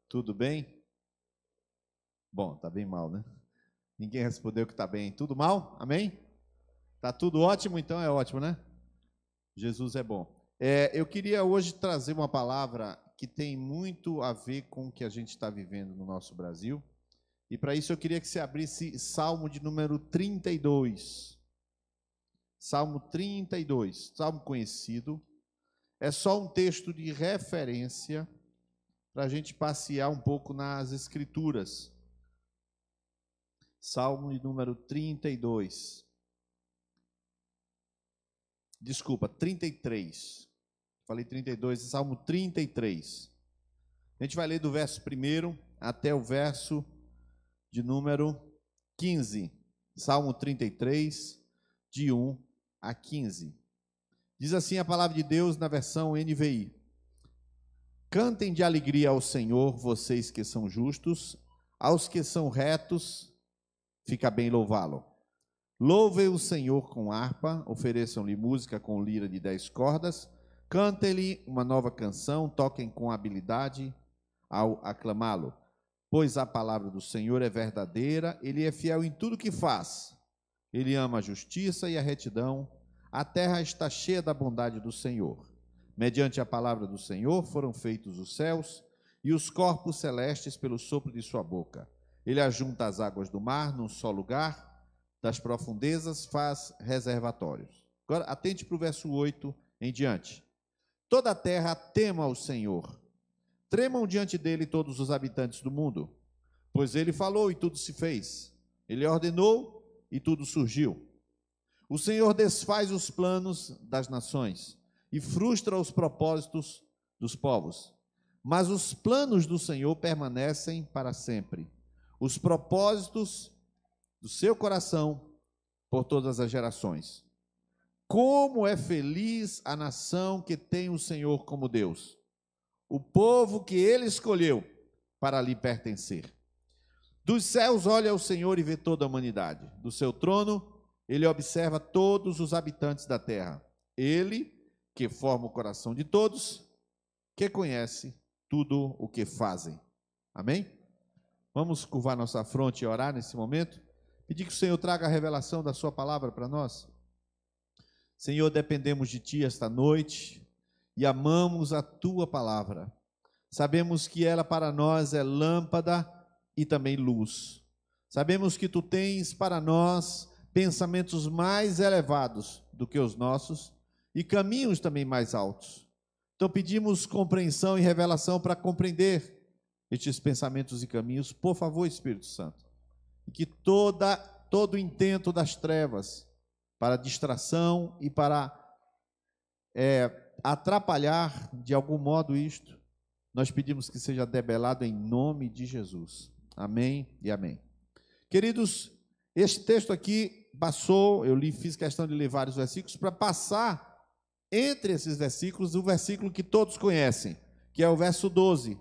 Tudo bem? Bom, tá bem mal, né? Ninguém respondeu que tá bem. Tudo mal? Amém? Tá tudo ótimo, então é ótimo, né? Jesus é bom. Eu queria hoje trazer uma palavra que tem muito a ver com o que a gente está vivendo no nosso Brasil. E para isso eu queria que você abrisse Salmo de número 32. Salmo 32, salmo conhecido. É só um texto de referência para a gente passear um pouco nas Escrituras. Salmo de número 32. Desculpa, 33. Falei 32, Salmo 33. A gente vai ler do verso 1 até o verso de número 15. Salmo 33, de 1 a 15. Diz assim a palavra de Deus na versão NVI. Cantem de alegria ao Senhor, vocês que são justos, aos que são retos, fica bem louvá-lo. Louvem o Senhor com harpa, ofereçam-lhe música com lira de 10 cordas, cantem-lhe uma nova canção, toquem com habilidade ao aclamá-lo. Pois a palavra do Senhor é verdadeira, ele é fiel em tudo que faz. Ele ama a justiça e a retidão, a terra está cheia da bondade do Senhor. Mediante a palavra do Senhor foram feitos os céus e os corpos celestes pelo sopro de sua boca. Ele ajunta as águas do mar num só lugar, das profundezas faz reservatórios. Agora, atente para o verso 8 em diante. Toda a terra tema ao Senhor. Tremam diante dele todos os habitantes do mundo. Pois ele falou e tudo se fez. Ele ordenou e tudo surgiu. O Senhor desfaz os planos das nações e frustra os propósitos dos povos. Mas os planos do Senhor permanecem para sempre. Os propósitos do seu coração por todas as gerações. Como é feliz a nação que tem o Senhor como Deus, o povo que ele escolheu para lhe pertencer. Dos céus olha o Senhor e vê toda a humanidade. Do seu trono ele observa todos os habitantes da terra. Ele, que forma o coração de todos, que conhece tudo o que fazem. Amém? Vamos curvar nossa fronte e orar nesse momento? Pedir que o Senhor traga a revelação da sua palavra para nós. Senhor, dependemos de Ti esta noite e amamos a Tua palavra. Sabemos que ela para nós é lâmpada e também luz. Sabemos que Tu tens para nós pensamentos mais elevados do que os nossos e caminhos também mais altos. Então pedimos compreensão e revelação para compreender estes pensamentos e caminhos. Por favor, Espírito Santo. E que todo intento das trevas para distração e para atrapalhar de algum modo isto, nós pedimos que seja debelado em nome de Jesus. Amém e amém. Queridos, este texto aqui passou, fiz questão de ler vários versículos para passar entre esses versículos o versículo que todos conhecem, que é o verso 12.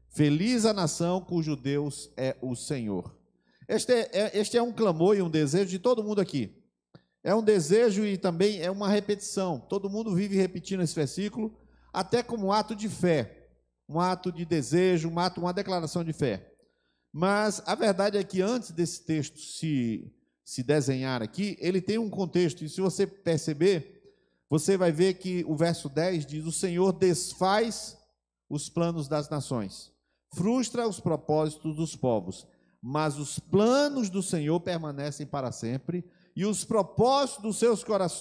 Feliz a nação cujo Deus é o Senhor. Este é um clamor e um desejo de todo mundo aqui. É um desejo e também é uma repetição. Todo mundo vive repetindo esse versículo, até como um ato de fé, um ato de desejo, uma declaração de fé. Mas a verdade é que antes desse texto se desenhar aqui, ele tem um contexto, e se você perceber, você vai ver que o verso 10 diz: o Senhor desfaz os planos das nações, frustra os propósitos dos povos, mas os planos do Senhor permanecem para sempre, e os propósitos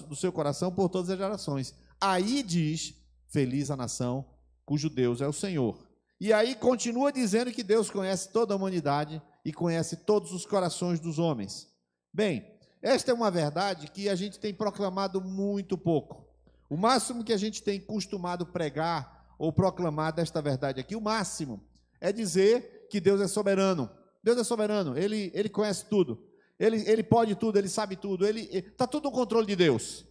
do seu coração por todas as gerações. Aí diz: feliz a nação cujo Deus é o Senhor. E aí continua dizendo que Deus conhece toda a humanidade e conhece todos os corações dos homens. Bem, esta é uma verdade que a gente tem proclamado muito pouco. O máximo que a gente tem costumado pregar ou proclamar desta verdade aqui, o máximo, é dizer que Deus é soberano. Deus é soberano, Ele conhece tudo. Ele pode tudo, Ele sabe tudo. Está tudo no controle de Deus.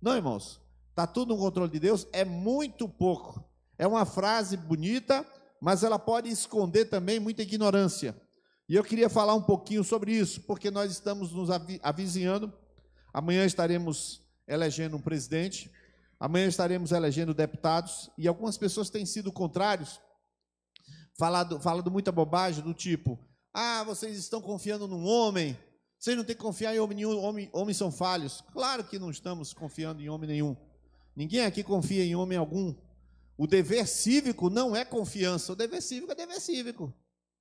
Não, irmãos? Está tudo no controle de Deus é muito pouco. É uma frase bonita, mas ela pode esconder também muita ignorância. E eu queria falar um pouquinho sobre isso, porque nós estamos nos avizinhando. Amanhã estaremos elegendo um presidente, amanhã estaremos elegendo deputados, e algumas pessoas têm sido contrários, falado muita bobagem do tipo, vocês estão confiando num homem, vocês não têm que confiar em homem nenhum, homens são falhos. Claro que não estamos confiando em homem nenhum. Ninguém aqui confia em homem algum. O dever cívico não é confiança, o dever cívico é dever cívico.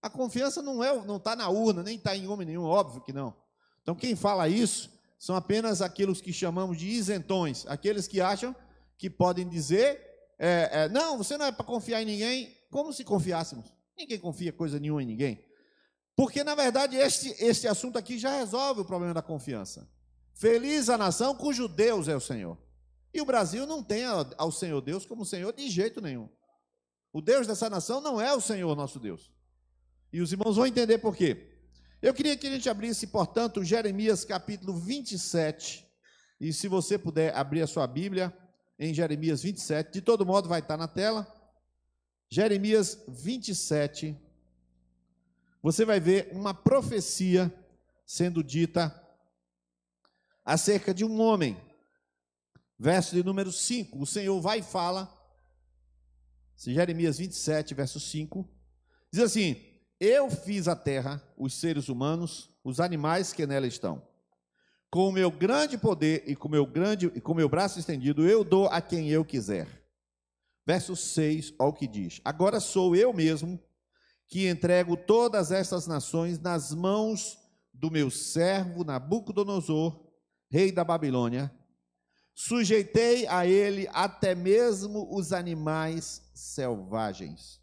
A confiança não está na urna, nem está em homem nenhum, óbvio que não. Então quem fala isso são apenas aqueles que chamamos de isentões, aqueles que acham que podem dizer, não, você não é para confiar em ninguém, como se confiássemos. Ninguém confia coisa nenhuma em ninguém. Porque, na verdade, este assunto aqui já resolve o problema da confiança. Feliz a nação cujo Deus é o Senhor. E o Brasil não tem ao Senhor Deus como Senhor de jeito nenhum. O Deus dessa nação não é o Senhor nosso Deus. E os irmãos vão entender por quê. Eu queria que a gente abrisse, portanto, Jeremias capítulo 27. E se você puder abrir a sua Bíblia em Jeremias 27, de todo modo vai estar na tela. Jeremias 27. Você vai ver uma profecia sendo dita acerca de um homem. Verso de número 5. O Senhor vai e fala. Jeremias 27, verso 5. Diz assim: eu fiz a terra, os seres humanos, os animais que nela estão. Com o meu grande poder e com o meu braço estendido, eu dou a quem eu quiser. Verso 6, olha o que diz: agora sou eu mesmo que entrego todas estas nações nas mãos do meu servo Nabucodonosor, rei da Babilônia. Sujeitei a ele até mesmo os animais selvagens.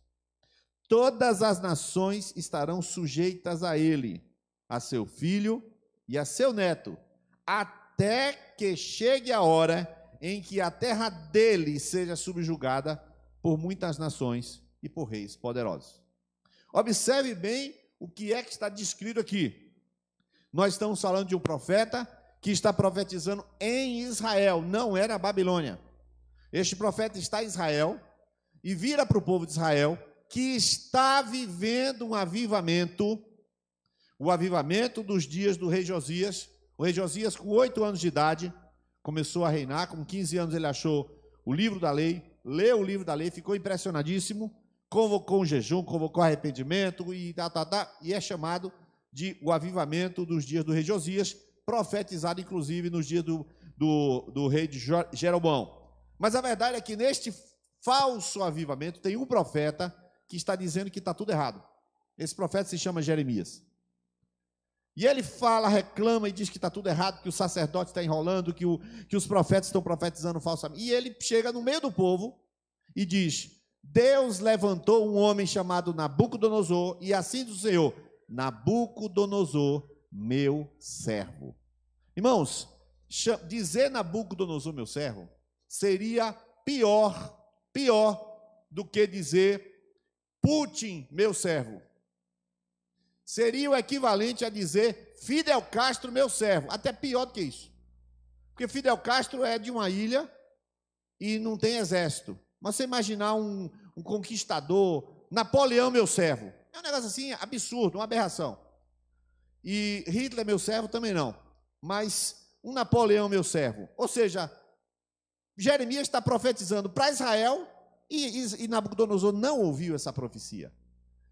Todas as nações estarão sujeitas a ele, a seu filho e a seu neto, até que chegue a hora em que a terra dele seja subjugada por muitas nações e por reis poderosos. Observe bem o que é que está descrito aqui. Nós estamos falando de um profeta que está profetizando em Israel, não era a Babilônia. Este profeta está em Israel e vira para o povo de Israel, que está vivendo um avivamento, o avivamento dos dias do rei Josias. O rei Josias, com 8 anos de idade, começou a reinar. Com 15 anos ele achou o livro da lei, leu o livro da lei, ficou impressionadíssimo, convocou um jejum, convocou arrependimento e e é chamado de o avivamento dos dias do rei Josias, profetizado inclusive nos dias do rei de Jeroboão. Mas a verdade é que neste falso avivamento tem um profeta que está dizendo que está tudo errado. Esse profeta se chama Jeremias. E ele fala, reclama e diz que está tudo errado, que o sacerdote está enrolando, que os profetas estão profetizando falsamente. E ele chega no meio do povo e diz: Deus levantou um homem chamado Nabucodonosor, e assim diz o Senhor: Nabucodonosor, meu servo. Irmãos, dizer Nabucodonosor, meu servo, seria pior do que dizer Putin, meu servo. Seria o equivalente a dizer Fidel Castro, meu servo. Até pior do que isso. Porque Fidel Castro é de uma ilha e não tem exército. Mas você imaginar um conquistador, Napoleão, meu servo. É um negócio assim absurdo, uma aberração. E Hitler, meu servo, também não. Mas um Napoleão, meu servo. Ou seja, Jeremias está profetizando para Israel e Nabucodonosor não ouviu essa profecia.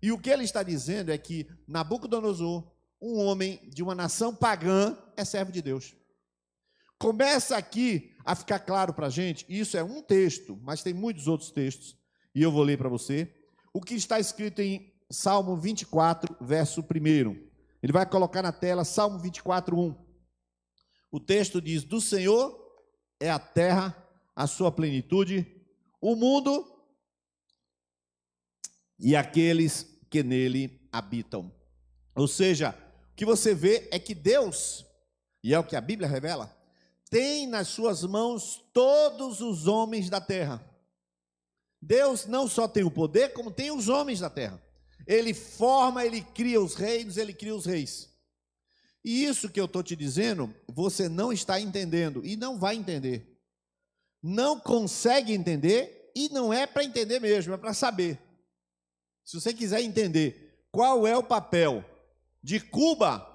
E o que ele está dizendo é que Nabucodonosor, um homem de uma nação pagã, é servo de Deus. Começa aqui a ficar claro para a gente, isso é um texto, mas tem muitos outros textos, e eu vou ler para você, o que está escrito em Salmo 24, verso 1. Ele vai colocar na tela Salmo 24, 1. O texto diz: do Senhor é a terra, a sua plenitude, o mundo e aqueles que nele habitam. Ou seja, o que você vê é que Deus, e é o que a Bíblia revela, tem nas suas mãos todos os homens da terra. Deus não só tem o poder, como tem os homens da terra. Ele forma, ele cria os reinos, ele cria os reis. E isso que eu estou te dizendo, você não está entendendo e não vai entender. Não consegue entender e não é para entender mesmo, é para saber. Se você quiser entender qual é o papel de Cuba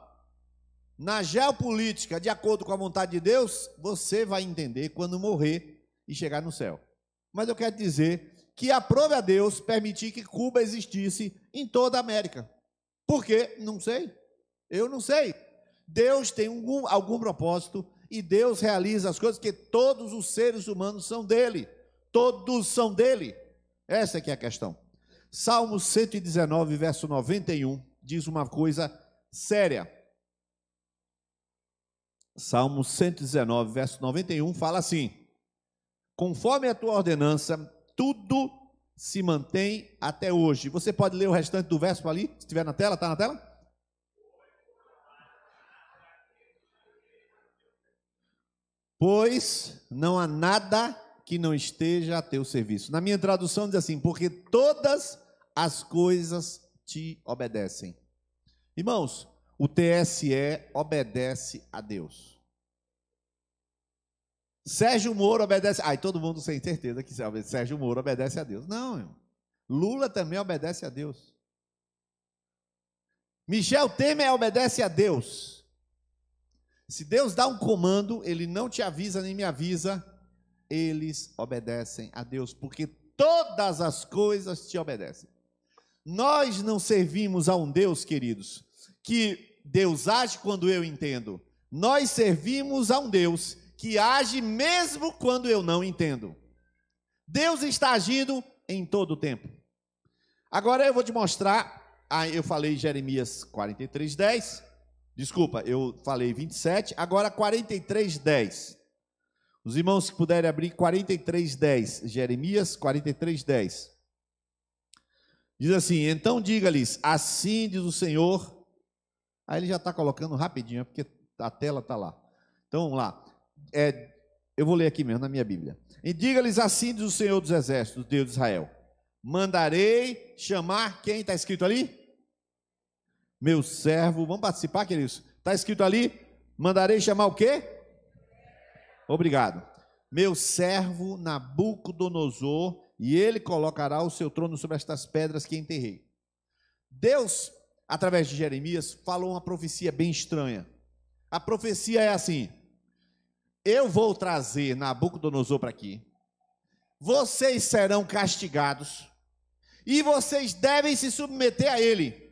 na geopolítica, de acordo com a vontade de Deus, você vai entender quando morrer e chegar no céu. Mas eu quero dizer que aprove a Deus permitir que Cuba existisse em toda a América. Por quê? Não sei. Eu não sei. Deus tem algum propósito e Deus realiza as coisas, porque todos os seres humanos são dele. Todos são dele. Essa que é a questão. Salmo 119, verso 91, diz uma coisa séria. Salmo 119, verso 91, fala assim: conforme a tua ordenança, tudo se mantém até hoje. Você pode ler o restante do verso ali, se estiver na tela, está na tela? Pois não há nada que não esteja a teu serviço. Na minha tradução diz assim: porque todas as coisas te obedecem. Irmãos, o TSE obedece a Deus. Sérgio Moro obedece... todo mundo tem certeza que Sérgio Moro obedece a Deus. Não, irmão. Lula também obedece a Deus. Michel Temer obedece a Deus. Se Deus dá um comando, ele não te avisa nem me avisa, eles obedecem a Deus, porque todas as coisas te obedecem. Nós não servimos a um Deus, queridos, que Deus age quando eu entendo. Nós servimos a um Deus que age mesmo quando eu não entendo. Deus está agindo em todo o tempo. Agora eu vou te mostrar, eu falei Jeremias 43:10, desculpa, eu falei 27, agora 43:10. Os irmãos que puderem abrir 43:10, Jeremias 43:10. Diz assim: então diga-lhes, assim diz o Senhor. Aí ele já está colocando rapidinho, porque a tela está lá. Então vamos lá. Eu vou ler aqui mesmo na minha Bíblia. E diga-lhes, assim diz o Senhor dos Exércitos, Deus de Israel: mandarei chamar, quem está escrito ali? Meu servo. Vamos participar, queridos? Está escrito ali: mandarei chamar o quê? Obrigado. Meu servo Nabucodonosor, e ele colocará o seu trono sobre estas pedras que enterrei. Deus, através de Jeremias, falou uma profecia bem estranha. A profecia é assim: eu vou trazer Nabucodonosor para aqui, vocês serão castigados, e vocês devem se submeter a ele.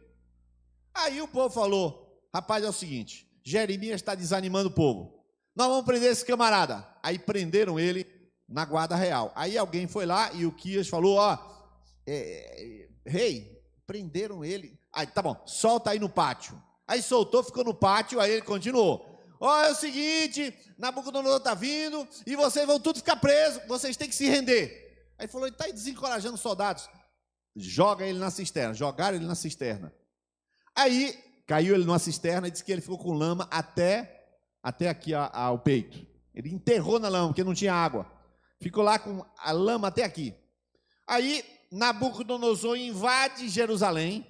Aí o povo falou: rapaz, é o seguinte, Jeremias está desanimando o povo, nós vamos prender esse camarada. Aí prenderam ele na guarda real. Aí alguém foi lá e o Quias falou: rei, prenderam ele. Aí, tá bom, solta aí no pátio. Aí soltou, ficou no pátio, aí ele continuou: é o seguinte, Nabucodonosor está vindo e vocês vão tudo ficar presos, vocês têm que se render. Aí falou: ele está desencorajando os soldados. Joga ele na cisterna. Jogaram ele na cisterna. Aí caiu ele numa cisterna e disse que ele ficou com lama até aqui ao peito. Ele enterrou na lama, porque não tinha água. Ficou lá com a lama até aqui. Aí Nabucodonosor invade Jerusalém.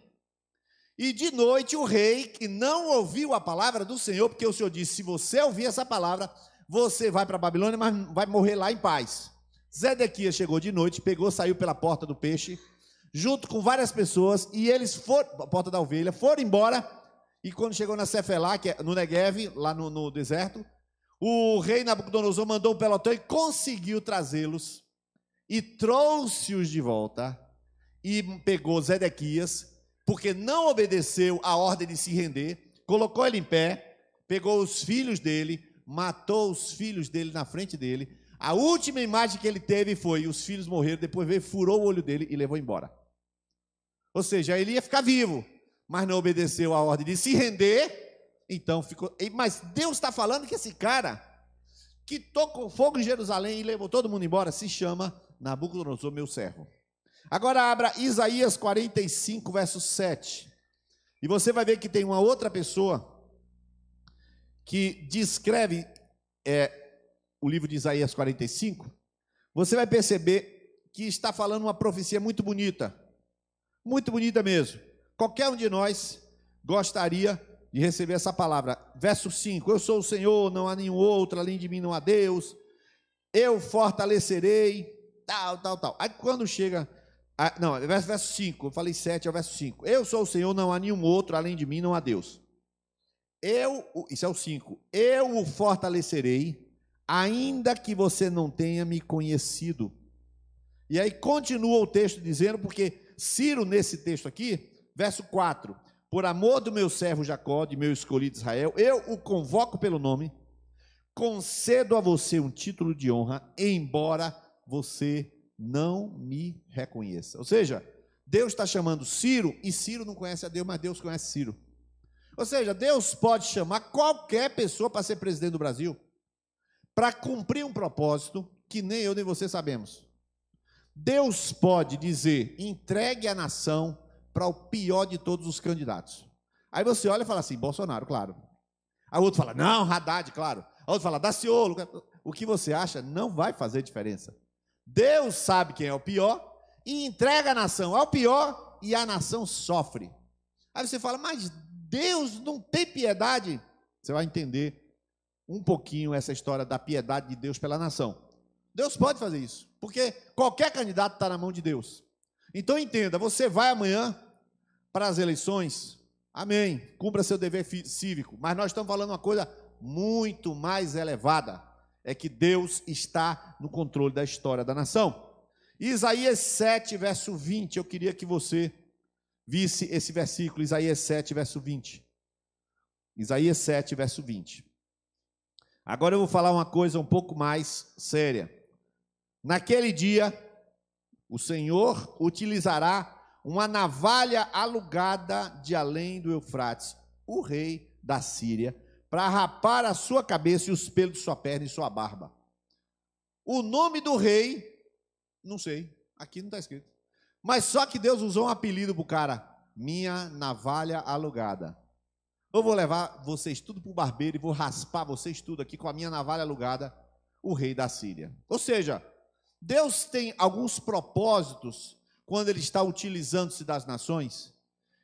E de noite o rei, que não ouviu a palavra do Senhor, porque o Senhor disse: se você ouvir essa palavra, você vai para a Babilônia, mas vai morrer lá em paz. Zedequias chegou de noite, saiu pela porta do peixe, junto com várias pessoas, e eles foram, a porta da ovelha, foram embora. E quando chegou na Cefelá, que é no Negev, lá no deserto, o rei Nabucodonosor mandou um pelotão e conseguiu trazê-los, e trouxe-os de volta, e pegou Zedequias, porque não obedeceu a ordem de se render, colocou ele em pé, pegou os filhos dele, matou os filhos dele na frente dele. A última imagem que ele teve foi: os filhos morreram, depois veio, furou o olho dele e levou embora. Ou seja, ele ia ficar vivo, mas não obedeceu a ordem de se render, então ficou. Mas Deus está falando que esse cara, que tocou fogo em Jerusalém e levou todo mundo embora, se chama Nabucodonosor, meu servo. Agora abra Isaías 45, verso 7. E você vai ver que tem uma outra pessoa que descreve o livro de Isaías 45. Você vai perceber que está falando uma profecia muito bonita mesmo. Qualquer um de nós gostaria de receber essa palavra. Verso 5: eu sou o Senhor, não há nenhum outro, além de mim não há Deus, eu fortalecerei, tal. Aí quando chega... verso 5, eu falei 7, é o verso 5. Eu sou o Senhor, não há nenhum outro, além de mim não há Deus. Isso é o 5. Eu o fortalecerei, ainda que você não tenha me conhecido. E aí continua o texto dizendo, porque Ciro, nesse texto aqui, verso 4, por amor do meu servo Jacó, de meu escolhido Israel, eu o convoco pelo nome, concedo a você um título de honra, embora você não me reconheça. Ou seja, Deus está chamando Ciro, e Ciro não conhece a Deus, mas Deus conhece Ciro. Ou seja, Deus pode chamar qualquer pessoa para ser presidente do Brasil, para cumprir um propósito que nem eu nem você sabemos. Deus pode dizer, entregue a nação para o pior de todos os candidatos. Aí você olha e fala assim, Bolsonaro, claro. Aí o outro fala, não, Haddad, claro. Aí o outro fala, Daciolo. O que você acha não vai fazer diferença. Deus sabe quem é o pior e entrega a nação ao pior e a nação sofre. Aí você fala, mas Deus não tem piedade? Você vai entender um pouquinho essa história da piedade de Deus pela nação. Deus pode fazer isso, porque qualquer candidato está na mão de Deus. Então entenda, você vai amanhã para as eleições, amém, cumpra seu dever cívico, mas nós estamos falando uma coisa muito mais elevada, é que Deus está no controle da história da nação. Isaías 7, verso 20, eu queria que você visse esse versículo, Isaías 7, verso 20. Isaías 7, verso 20. Agora eu vou falar uma coisa um pouco mais séria. Naquele dia, o Senhor utilizará uma navalha alugada de além do Eufrates, o rei da Síria, para rapar a sua cabeça e os pelos de sua perna e sua barba. O nome do rei, não sei, aqui não está escrito. Mas só que Deus usou um apelido para o cara, minha navalha alugada. Eu vou levar vocês tudo para o barbeiro e vou raspar vocês tudo aqui com a minha navalha alugada, o rei da Síria. Ou seja, Deus tem alguns propósitos quando Ele está utilizando-se das nações,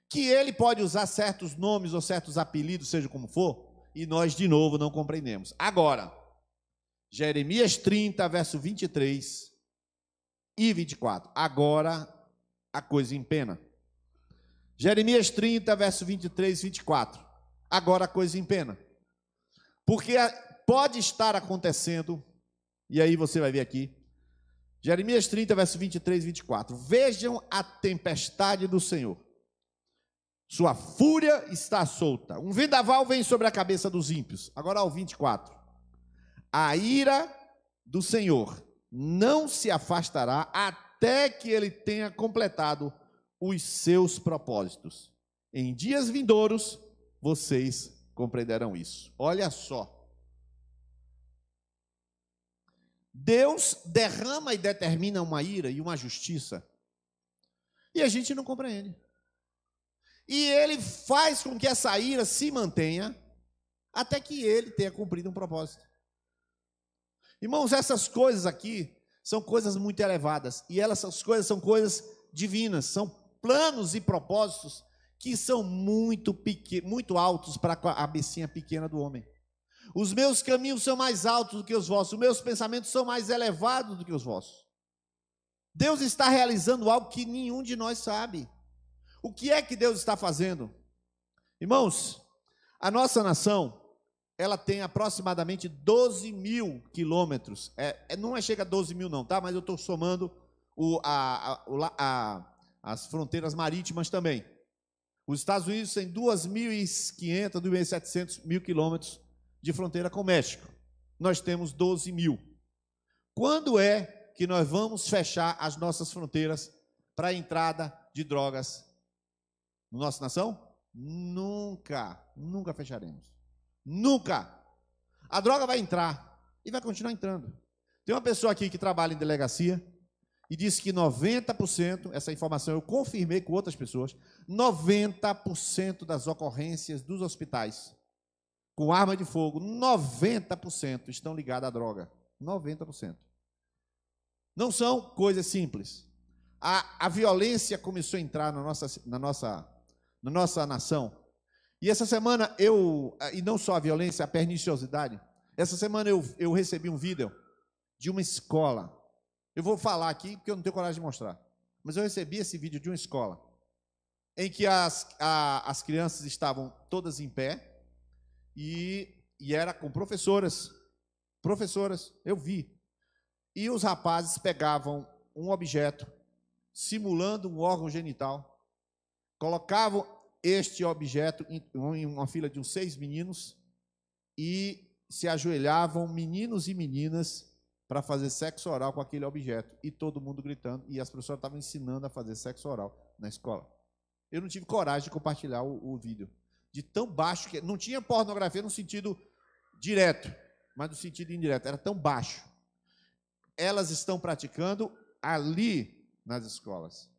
que Ele pode usar certos nomes ou certos apelidos, seja como for, e nós de novo não compreendemos. Agora, Jeremias 30, verso 23 e 24. Agora a coisa empena. Jeremias 30, verso 23 e 24. Agora a coisa empena. Porque pode estar acontecendo, e aí você vai ver aqui, Jeremias 30, verso 23 e 24. Vejam a tempestade do Senhor. Sua fúria está solta. Um vendaval vem sobre a cabeça dos ímpios. Agora ao 24. A ira do Senhor não se afastará até que ele tenha completado os seus propósitos. Em dias vindouros, vocês compreenderão isso. Olha só. Deus derrama e determina uma ira e uma justiça, e a gente não compreende. E Ele faz com que essa ira se mantenha até que Ele tenha cumprido um propósito. Irmãos, essas coisas aqui são coisas muito elevadas, e essas coisas são coisas divinas, são planos e propósitos que são muito altos para a cabecinha pequena do homem. Os meus caminhos são mais altos do que os vossos, os meus pensamentos são mais elevados do que os vossos. Deus está realizando algo que nenhum de nós sabe. O que é que Deus está fazendo? Irmãos, a nossa nação, ela tem aproximadamente 12 mil quilômetros. Não chega a 12 mil não, tá? Mas eu estou somando as fronteiras marítimas também. Os Estados Unidos têm 2.500, 2.700 mil quilômetros de fronteira com o México. Nós temos 12 mil. Quando é que nós vamos fechar as nossas fronteiras para a entrada de drogas na nossa nação? Nunca fecharemos. Nunca. A droga vai entrar e vai continuar entrando. Tem uma pessoa aqui que trabalha em delegacia e disse que 90%, essa informação eu confirmei com outras pessoas, 90% das ocorrências dos hospitais com arma de fogo, 90% estão ligadas à droga. 90%. Não são coisas simples. A violência começou a entrar na nossa nação. E essa semana e não só a violência, a perniciosidade. Essa semana eu recebi um vídeo de uma escola. Eu vou falar aqui porque eu não tenho coragem de mostrar. Mas eu recebi esse vídeo de uma escola em que as crianças estavam todas em pé e era com professoras, eu vi. E os rapazes pegavam um objeto, simulando um órgão genital, colocavam este objeto em uma fila de uns 6 meninos e se ajoelhavam meninos e meninas para fazer sexo oral com aquele objeto, e todo mundo gritando, e as professoras estavam ensinando a fazer sexo oral na escola. Eu não tive coragem de compartilhar o vídeo, de tão baixo que não tinha pornografia no sentido direto, mas no sentido indireto, era tão baixo. Elas estão praticando ali nas escolas.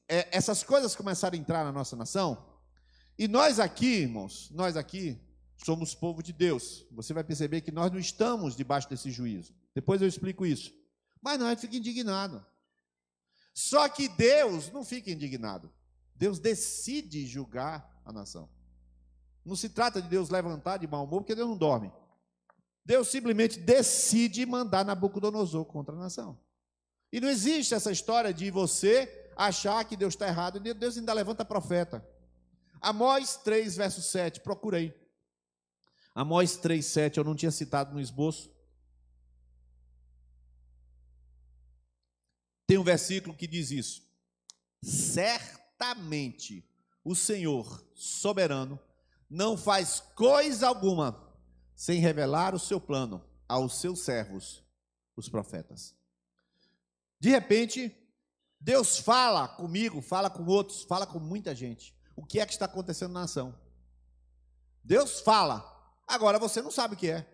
Essas coisas começaram a entrar na nossa nação, e nós aqui, irmãos, nós aqui somos povo de Deus. Você vai perceber que nós não estamos debaixo desse juízo. Depois eu explico isso. Mas nós fica indignado. Só que Deus não fica indignado. Deus decide julgar a nação. Não se trata de Deus levantar de mau humor, porque Deus não dorme. Deus simplesmente decide mandar Nabucodonosor contra a nação. E não existe essa história de você achar que Deus está errado. Deus ainda levanta profeta. Amós 3, verso 7, procurei. Amós 3, 7, eu não tinha citado no esboço. Tem um versículo que diz isso. Certamente o Senhor soberano não faz coisa alguma sem revelar o seu plano aos seus servos, os profetas. De repente, Deus fala comigo, fala com outros, fala com muita gente. O que é que está acontecendo na nação? Deus fala. Agora você não sabe o que é.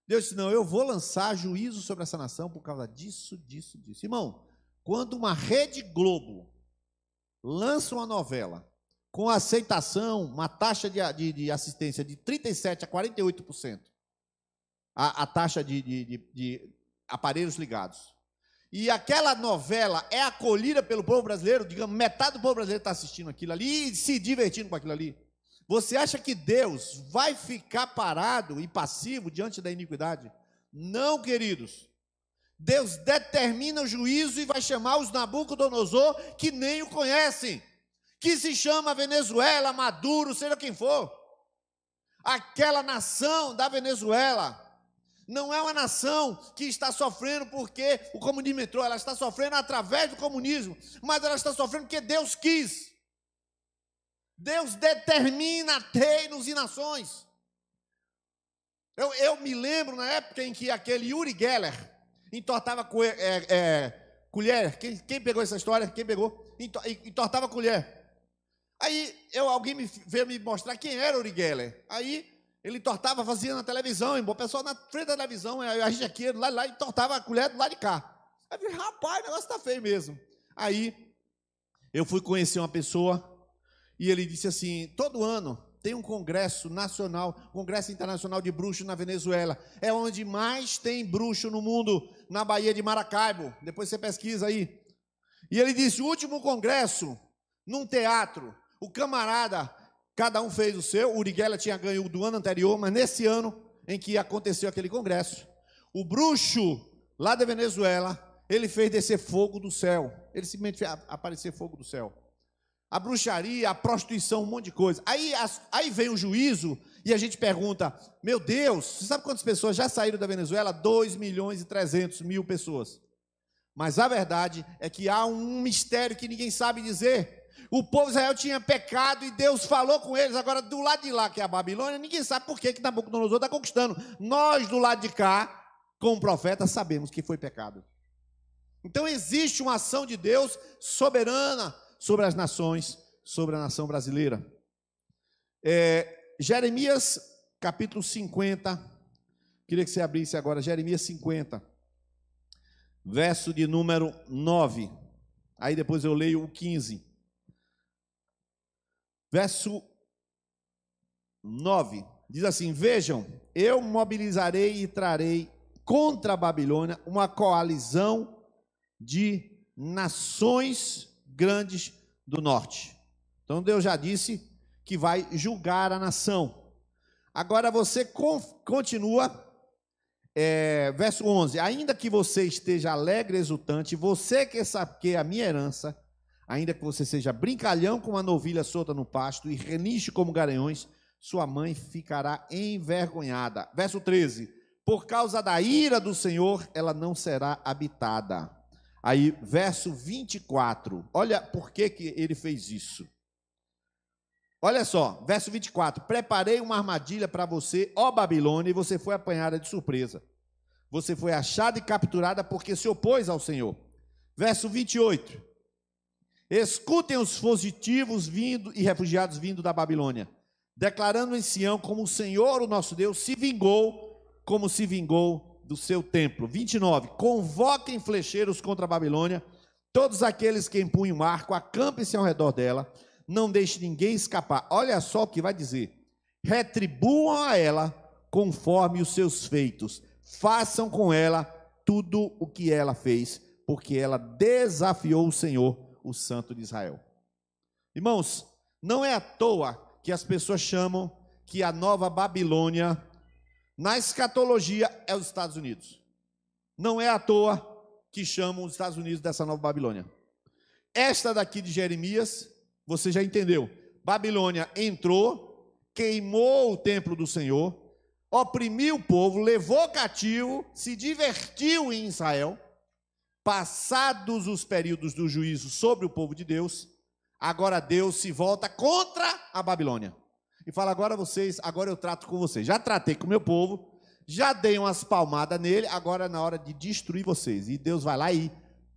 Deus disse, não, eu vou lançar juízo sobre essa nação por causa disso, disso, disso. Irmão, quando uma Rede Globo lança uma novela com aceitação, uma taxa de assistência de 37% a 48%, a taxa de aparelhos ligados, e aquela novela é acolhida pelo povo brasileiro, digamos, metade do povo brasileiro está assistindo aquilo ali e se divertindo com aquilo ali, você acha que Deus vai ficar parado e passivo diante da iniquidade? Não, queridos. Deus determina o juízo e vai chamar os Nabucodonosor que nem o conhecem, que se chama Venezuela, Maduro, seja quem for. Aquela nação da Venezuela não é uma nação que está sofrendo porque o comunismo entrou, ela está sofrendo através do comunismo, mas ela está sofrendo porque Deus quis. Deus determina reinos e nações. Eu me lembro na época em que aquele Uri Geller entortava colher. Quem pegou essa história? Quem pegou? Entortava colher. Aí alguém veio me mostrar quem era Uri Geller. Aí ele entortava, fazia na televisão, o pessoal na frente da televisão, a gente aqui, lá, entortava a colher do lado de cá. Aí eu falei, rapaz, o negócio está feio mesmo. Aí eu fui conhecer uma pessoa e ele disse assim, todo ano tem um congresso nacional, congresso internacional de bruxos na Venezuela, é onde mais tem bruxo no mundo, na Baía de Maracaibo, depois você pesquisa aí. E ele disse, o último congresso, num teatro, o camarada, cada um fez o seu, o Uri Geller tinha ganho do ano anterior, mas nesse ano em que aconteceu aquele congresso, o bruxo lá da Venezuela, ele fez descer fogo do céu, ele simplesmente fez aparecer fogo do céu. A bruxaria, a prostituição, um monte de coisa. Aí vem o juízo e a gente pergunta, meu Deus, você sabe quantas pessoas já saíram da Venezuela? 2.300.000 pessoas. Mas a verdade é que há um mistério que ninguém sabe dizer. O povo de Israel tinha pecado e Deus falou com eles. Agora, do lado de lá, que é a Babilônia, ninguém sabe por que Nabucodonosor está conquistando. Nós, do lado de cá, como profeta, sabemos que foi pecado. Então, existe uma ação de Deus soberana sobre as nações, sobre a nação brasileira. Jeremias, capítulo 50. Queria que você abrisse agora, Jeremias 50. Verso de número 9. Aí depois eu leio o 15. Verso 9. Diz assim, vejam, eu mobilizarei e trarei contra a Babilônia uma coalizão de nações grandes do norte. Então Deus já disse que vai julgar a nação. Agora você continua, verso 11, ainda que você esteja alegre e exultante, você que saqueia a minha herança, ainda que você seja brincalhão como uma novilha solta no pasto e reniche como garanhões, sua mãe ficará envergonhada. Verso 13, por causa da ira do Senhor, ela não será habitada. Aí, verso 24. Olha por que ele fez isso. Olha só, verso 24. Preparei uma armadilha para você, ó Babilônia, e você foi apanhada de surpresa. Você foi achada e capturada porque se opôs ao Senhor. Verso 28. Escutem os fugitivos vindo e refugiados vindo da Babilônia, declarando em Sião como o Senhor, o nosso Deus, se vingou, como se vingou do seu templo. 29. Convoquem flecheiros contra a Babilônia, todos aqueles que empunham arco, acampem-se ao redor dela, não deixe ninguém escapar. Olha só o que vai dizer. Retribuam a ela conforme os seus feitos. Façam com ela tudo o que ela fez, porque ela desafiou o Senhor, o Santo de Israel. Irmãos, não é à toa que as pessoas chamam que a nova Babilônia, na escatologia, é os Estados Unidos. Não é à toa que chamam os Estados Unidos dessa nova Babilônia. Esta daqui de Jeremias, você já entendeu. Babilônia entrou, queimou o templo do Senhor, oprimiu o povo, levou cativo, se divertiu em Israel. Passados os períodos do juízo sobre o povo de Deus, agora Deus se volta contra a Babilônia. E fala, agora eu trato com vocês. Já tratei com o meu povo, já dei umas palmadas nele, agora é na hora de destruir vocês. E Deus vai lá e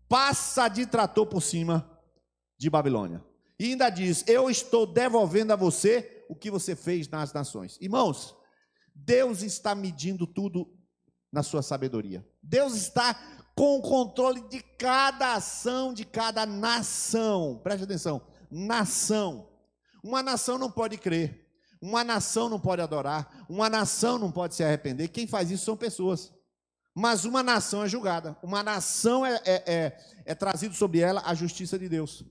passa de trator por cima de Babilônia. E ainda diz, eu estou devolvendo a você o que você fez nas nações. Irmãos, Deus está medindo tudo na sua sabedoria. Deus está com o controle de cada ação, de cada nação. Preste atenção, nação. Uma nação não pode crer, uma nação não pode adorar, uma nação não pode se arrepender. Quem faz isso são pessoas. Mas uma nação é julgada, uma nação é trazido sobre ela a justiça de Deus.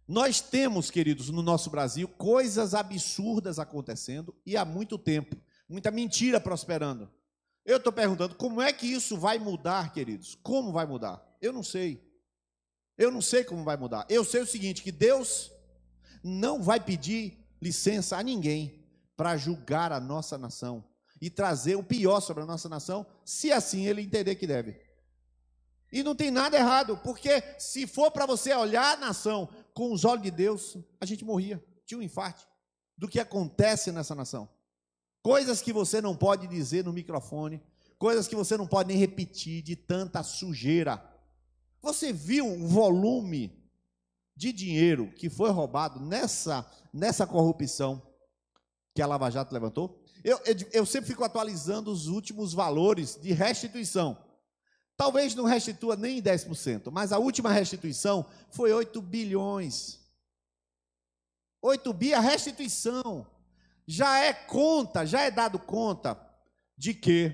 Nós temos, queridos, no nosso Brasil, coisas absurdas acontecendo e há muito tempo, muita mentira prosperando. Eu estou perguntando, como é que isso vai mudar, queridos? Como vai mudar? Eu não sei. Eu não sei como vai mudar. Eu sei o seguinte, que Deus não vai pedir licença a ninguém para julgar a nossa nação e trazer o pior sobre a nossa nação, se assim ele entender que deve. E não tem nada errado, porque se for para você olhar a nação com os olhos de Deus, a gente morria, tinha um infarto do que acontece nessa nação. Coisas que você não pode dizer no microfone, coisas que você não pode nem repetir de tanta sujeira. Você viu o volume de dinheiro que foi roubado nessa corrupção que a Lava Jato levantou? Eu sempre fico atualizando os últimos valores de restituição. Talvez não restitua nem 10%, mas a última restituição foi 8 bilhões. 8 bi a restituição. Já é dado conta de que,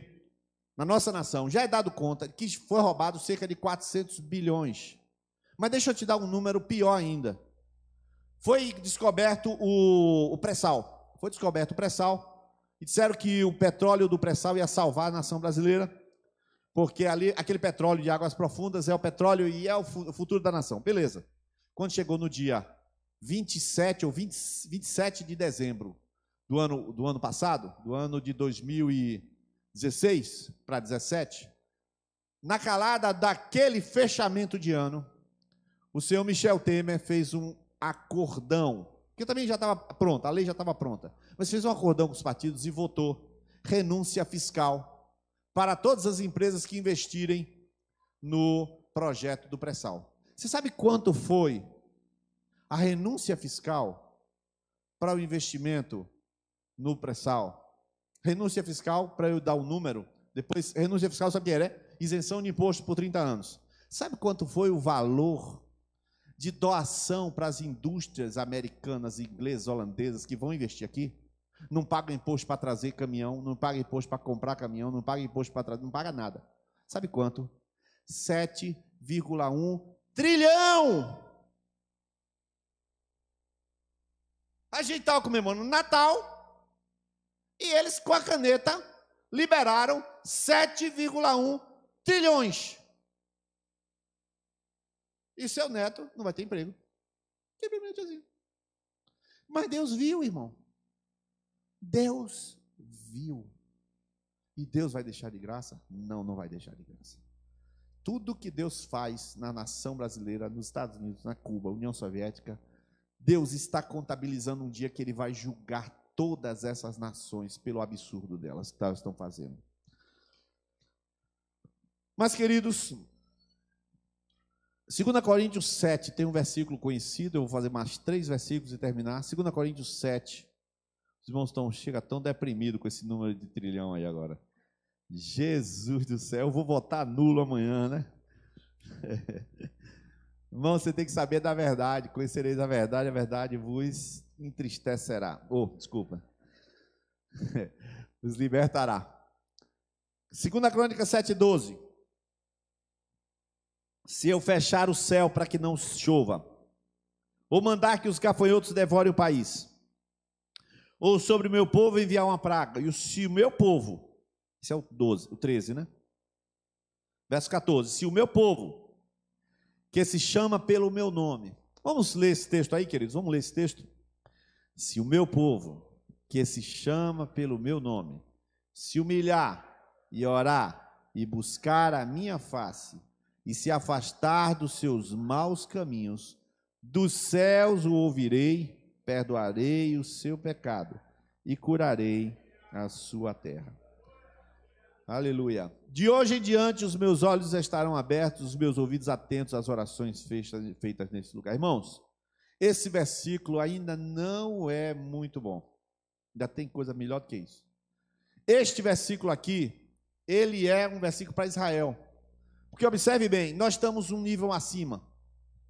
na nossa nação, já é dado conta que foi roubado cerca de 400 bilhões. Mas deixa eu te dar um número pior ainda. Foi descoberto o pré-sal. Foi descoberto o pré-sal e disseram que o petróleo do pré-sal ia salvar a nação brasileira, porque ali, aquele petróleo de águas profundas é o petróleo e é o futuro da nação. Beleza. Quando chegou no dia 27 de dezembro, do ano passado, do ano de 2016 para 2017, na calada daquele fechamento de ano, o senhor Michel Temer fez um acordão, que também já estava pronto, a lei já estava pronta, mas fez um acordão com os partidos e votou renúncia fiscal para todas as empresas que investirem no projeto do pré-sal. Você sabe quanto foi a renúncia fiscal para o investimento no pré-sal? Renúncia fiscal, para eu dar o número, depois, renúncia fiscal, sabe o que é? Isenção de imposto por 30 anos. Sabe quanto foi o valor de doação para as indústrias americanas, inglesas, holandesas que vão investir aqui? Não paga imposto para trazer caminhão, não paga imposto para comprar caminhão, não paga imposto para trazer, não paga nada. Sabe quanto? 7,1 trilhão! A gente estava comemorando o Natal e eles, com a caneta, liberaram 7,1 trilhões. E seu neto não vai ter emprego. Simplesmente assim. Mas Deus viu, irmão. Deus viu. E Deus vai deixar de graça? Não, não vai deixar de graça. tudo que Deus faz na nação brasileira, nos Estados Unidos, na Cuba, União Soviética, Deus está contabilizando um dia que Ele vai julgar todas essas nações pelo absurdo delas que elas estão fazendo. Mas, queridos, 2 Coríntios 7 tem um versículo conhecido, eu vou fazer mais 3 versículos e terminar. 2 Coríntios 7, os irmãos chegam tão deprimidos com esse número de trilhão aí agora. Jesus do céu, eu vou votar nulo amanhã, né? Irmão, você tem que saber da verdade, conhecereis a verdade vos entristecerá. Desculpa. Vos libertará. 2 Crônicas 7:12. Se eu fechar o céu para que não chova, ou mandar que os gafanhotos devorem o país, ou sobre o meu povo enviar uma praga, e se o meu povo, esse é o 13, né? Verso 14, se o meu povo, que se chama pelo meu nome, vamos ler esse texto aí, queridos, vamos ler esse texto. Se o meu povo, que se chama pelo meu nome, se humilhar e orar e buscar a minha face, e se afastar dos seus maus caminhos, dos céus o ouvirei, perdoarei o seu pecado e curarei a sua terra. Aleluia. De hoje em diante os meus olhos estarão abertos, os meus ouvidos atentos às orações feitas nesse lugar. Irmãos, esse versículo ainda não é muito bom. Ainda tem coisa melhor do que isso. Este versículo aqui, ele é um versículo para Israel. Porque observe bem, nós estamos um nível acima.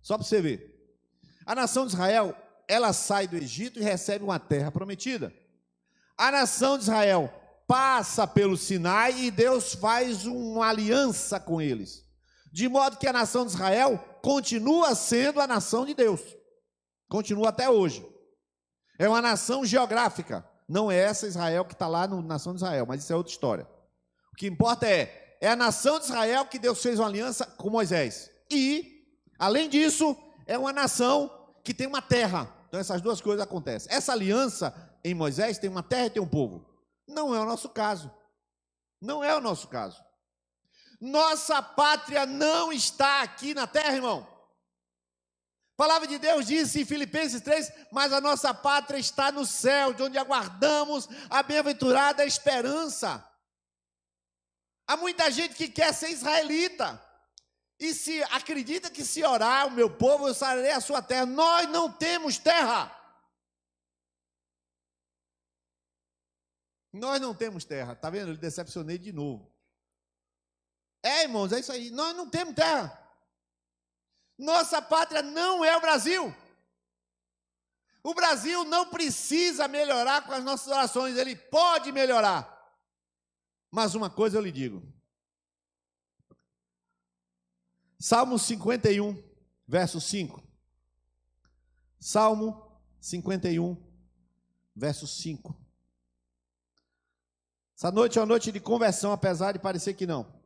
Só para você ver. A nação de Israel, ela sai do Egito e recebe uma terra prometida. A nação de Israel passa pelo Sinai e Deus faz uma aliança com eles. De modo que a nação de Israel continua sendo a nação de Deus. Continua até hoje. É uma nação geográfica. Não é essa Israel que está lá na nação de Israel, mas isso é outra história. O que importa é a nação de Israel que Deus fez uma aliança com Moisés. E, além disso, é uma nação que tem uma terra. Então essas duas coisas acontecem. Essa aliança em Moisés tem uma terra e tem um povo. Não é o nosso caso. Não é o nosso caso. Nossa pátria não está aqui na terra, irmão. A palavra de Deus diz em Filipenses 3, mas a nossa pátria está no céu, de onde aguardamos a bem-aventurada esperança. Há muita gente que quer ser israelita e se acredita que se orar o meu povo, eu sararei a sua terra. Nós não temos terra. Nós não temos terra. Está vendo? Eu decepcionei de novo. Irmãos, é isso aí. Nós não temos terra. Nossa pátria não é o Brasil. O Brasil não precisa melhorar com as nossas orações. Ele pode melhorar. Mas uma coisa eu lhe digo. Salmo 51, verso 5. Salmo 51, verso 5. Essa noite é uma noite de conversão, apesar de parecer que não.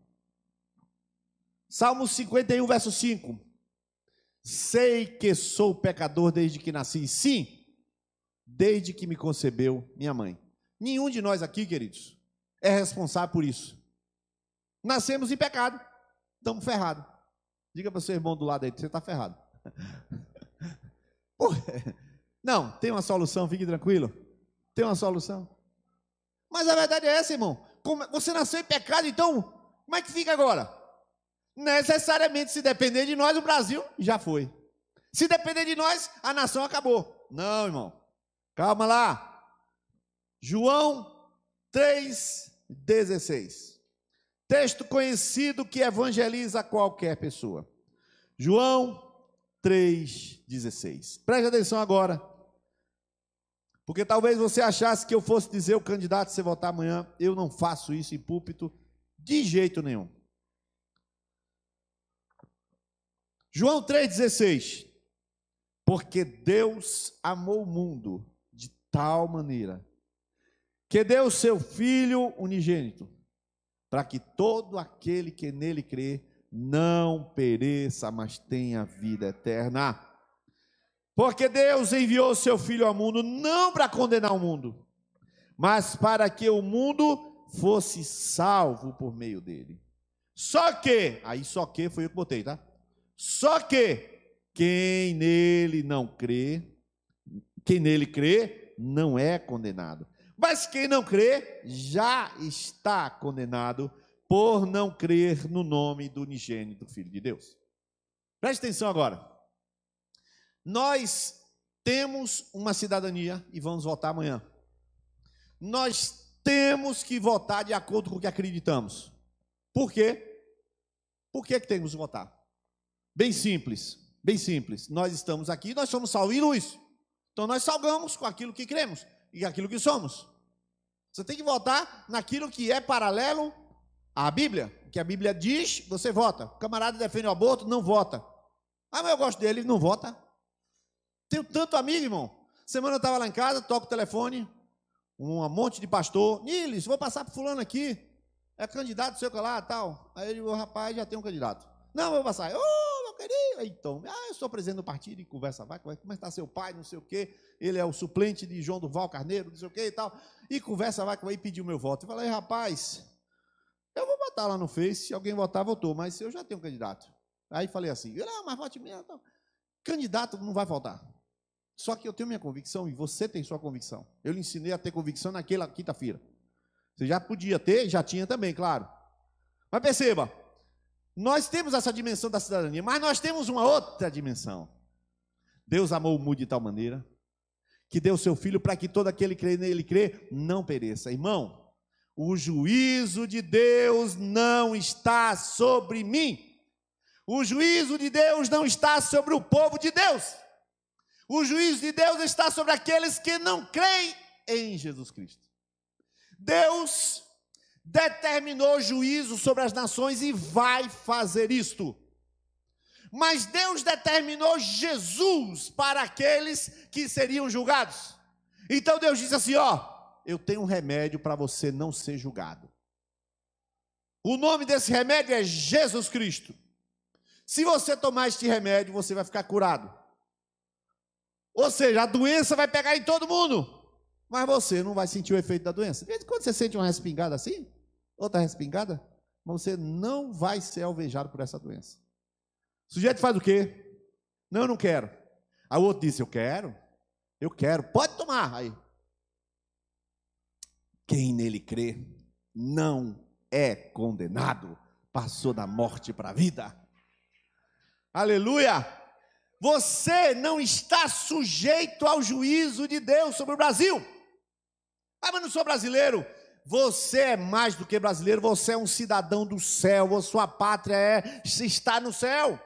Salmo 51, verso 5. Sei que sou pecador desde que nasci. Sim, desde que me concebeu minha mãe. Nenhum de nós aqui, queridos, é responsável por isso. Nascemos em pecado, estamos ferrados. Diga para o seu irmão do lado aí, você está ferrado. Não, tem uma solução, fique tranquilo. Tem uma solução. Mas a verdade é essa, irmão. Você nasceu em pecado, então, como é que fica agora? Necessariamente, se depender de nós, o Brasil já foi. Se depender de nós, a nação acabou. Não, irmão. Calma lá. João 3,16. Texto conhecido que evangeliza qualquer pessoa. João 3,16. Preste atenção agora. Porque talvez você achasse que eu fosse dizer o candidato se você votar amanhã. Eu não faço isso em púlpito de jeito nenhum. João 3,16. Porque Deus amou o mundo de tal maneira que deu o seu Filho unigênito, para que todo aquele que nele crê não pereça, mas tenha vida eterna. Porque Deus enviou o seu Filho ao mundo, não para condenar o mundo, mas para que o mundo fosse salvo por meio dele. Só que, aí só que foi eu que botei, tá? Só que quem nele crê, não é condenado. Mas quem não crê, já está condenado por não crer no nome do unigênito Filho de Deus. Preste atenção agora. Nós temos uma cidadania e vamos votar amanhã. Nós temos que votar de acordo com o que acreditamos. Por quê? Por que temos que votar? Bem simples, bem simples. Nós estamos aqui, nós somos sal e luz. Então nós salgamos com aquilo que cremos e aquilo que somos. Você tem que votar naquilo que é paralelo à Bíblia. O que a Bíblia diz, você vota. O camarada defende o aborto, não vota. Ah, mas eu gosto dele, não vota. Tenho tanto amigo, irmão. Semana eu estava lá em casa, toco o telefone, um monte de pastor. Niles, vou passar para fulano aqui. É candidato, sei lá, tal. Aí eu digo, rapaz, já tem um candidato. Não, eu vou passar. Ô, meu querido. Então, eu sou presidente do partido e conversa vai. Como é que está seu pai, não sei o quê. Ele é o suplente de João Duval Carneiro, não sei o quê e tal. E conversa vai pedir o meu voto. Eu falei, rapaz, eu vou botar lá no Face. Se alguém votar, votou. Mas eu já tenho um candidato. Aí falei assim, não, mas vote mesmo. Candidato não vai faltar. Só que eu tenho minha convicção e você tem sua convicção. Eu lhe ensinei a ter convicção naquela quinta-feira. Você já podia ter, já tinha também, claro. Mas perceba, nós temos essa dimensão da cidadania, mas nós temos uma outra dimensão. Deus amou o mundo de tal maneira que deu o seu Filho para que todo aquele que nele crê não pereça. Irmão, o juízo de Deus não está sobre mim. O juízo de Deus não está sobre o povo de Deus. O juízo de Deus está sobre aqueles que não creem em Jesus Cristo. Deus determinou juízo sobre as nações e vai fazer isto. Mas Deus determinou Jesus para aqueles que seriam julgados. Então Deus disse assim, eu tenho um remédio para você não ser julgado. O nome desse remédio é Jesus Cristo. Se você tomar este remédio, você vai ficar curado. Ou seja, a doença vai pegar em todo mundo, mas você não vai sentir o efeito da doença. De vez em quando você sente uma respingada assim, outra respingada, mas você não vai ser alvejado por essa doença. O sujeito faz o quê? Não, eu não quero. Aí o outro disse, eu quero, pode tomar. Aí, quem nele crê não é condenado, passou da morte para a vida. Aleluia! Você não está sujeito ao juízo de Deus sobre o Brasil. Ah, mas não sou brasileiro. Você é mais do que brasileiro, você é um cidadão do céu, a sua pátria está no céu.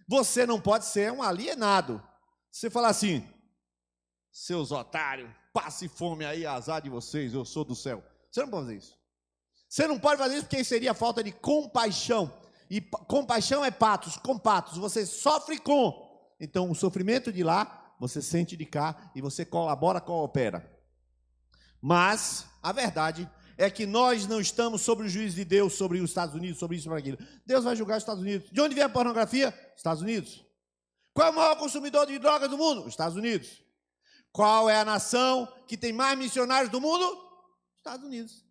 Você não pode ser um alienado. Você fala assim, seus otários, passe fome aí, azar de vocês, eu sou do céu. Você não pode fazer isso. Você não pode fazer isso porque seria falta de compaixão. E compaixão é patos, com patos, você sofre com. Então, o sofrimento de lá, você sente de cá e você colabora, coopera. Mas, a verdade é que nós não estamos sob o juízo de Deus, sobre os Estados Unidos, sobre isso e sobre aquilo. Deus vai julgar os Estados Unidos. De onde vem a pornografia? Estados Unidos. Qual é o maior consumidor de drogas do mundo? Estados Unidos. Qual é a nação que tem mais missionários do mundo? Estados Unidos.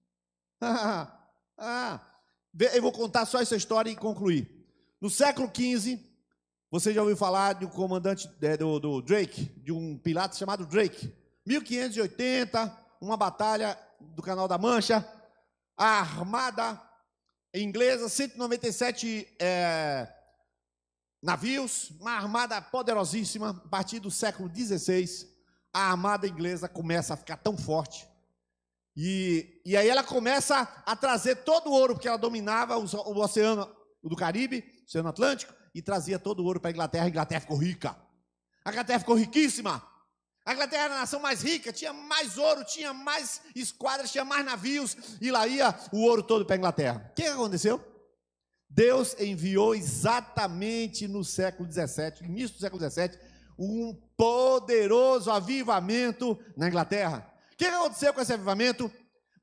Eu vou contar só essa história e concluir. No século XV, você já ouviu falar de um comandante do Drake, de um piloto chamado Drake. 1580, uma batalha do Canal da Mancha, a armada inglesa, 197 navios, uma armada poderosíssima. A partir do século XVI, a armada inglesa começa a ficar tão forte. E aí ela começa a trazer todo o ouro, porque ela dominava o oceano do Caribe, o Oceano Atlântico, e trazia todo o ouro para a Inglaterra. A Inglaterra ficou rica. A Inglaterra ficou riquíssima. A Inglaterra era a nação mais rica, tinha mais ouro, tinha mais esquadras, tinha mais navios, e lá ia o ouro todo para a Inglaterra. O que aconteceu? Deus enviou exatamente no século XVII, início do século XVII, um poderoso avivamento na Inglaterra. O que aconteceu com esse avivamento?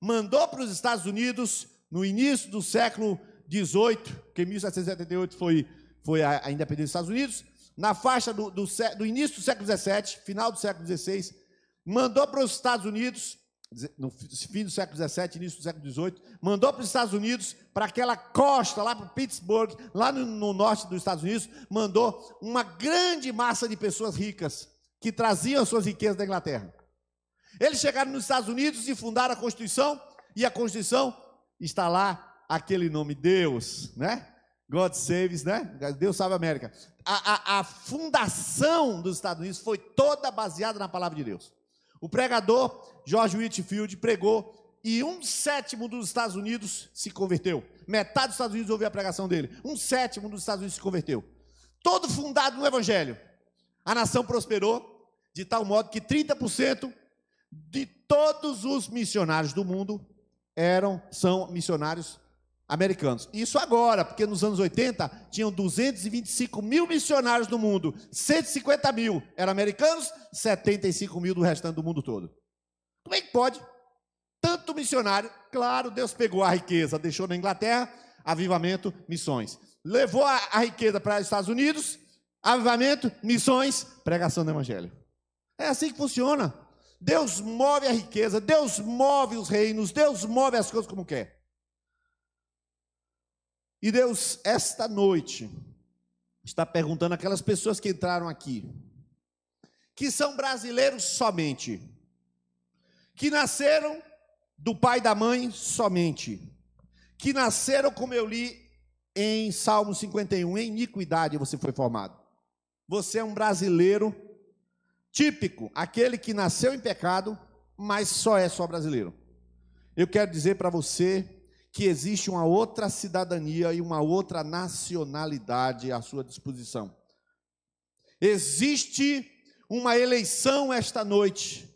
Mandou para os Estados Unidos, no início do século XVIII, que em 1778 foi a independência dos Estados Unidos, na faixa do início do século XVII, final do século XVI, mandou para os Estados Unidos no fim do século XVII, início do século XVIII, mandou para os Estados Unidos, para aquela costa, lá para Pittsburgh, lá no norte dos Estados Unidos, mandou uma grande massa de pessoas ricas, que traziam as suas riquezas da Inglaterra. Eles chegaram nos Estados Unidos e fundaram a Constituição, e a Constituição está lá, aquele nome, Deus, né? God saves, né? Deus salve a América. A fundação dos Estados Unidos foi toda baseada na palavra de Deus. O pregador George Whitefield pregou e 1/7 dos Estados Unidos se converteu. Metade dos Estados Unidos ouviu a pregação dele. 1/7 dos Estados Unidos se converteu. Todo fundado no Evangelho. A nação prosperou de tal modo que 30% de todos os missionários do mundo são missionários americanos. Isso agora, porque nos anos 80 tinham 225 mil missionários no mundo, 150 mil eram americanos, 75 mil do restante do mundo todo. Como é que pode? Tanto missionário, claro, Deus pegou a riqueza, deixou na Inglaterra, avivamento, missões. Levou a riqueza para os Estados Unidos, avivamento, missões, pregação do Evangelho. É assim que funciona. Deus move a riqueza, Deus move os reinos, Deus move as coisas como quer. E Deus, esta noite, está perguntando àquelas pessoas que entraram aqui, que são brasileiros somente, que nasceram do pai e da mãe somente, que nasceram, como eu li em Salmo 51, em iniquidade você foi formado. Você é um brasileiro típico, aquele que nasceu em pecado, mas só brasileiro. Eu quero dizer para você que existe uma outra cidadania e uma outra nacionalidade à sua disposição. Existe uma eleição esta noite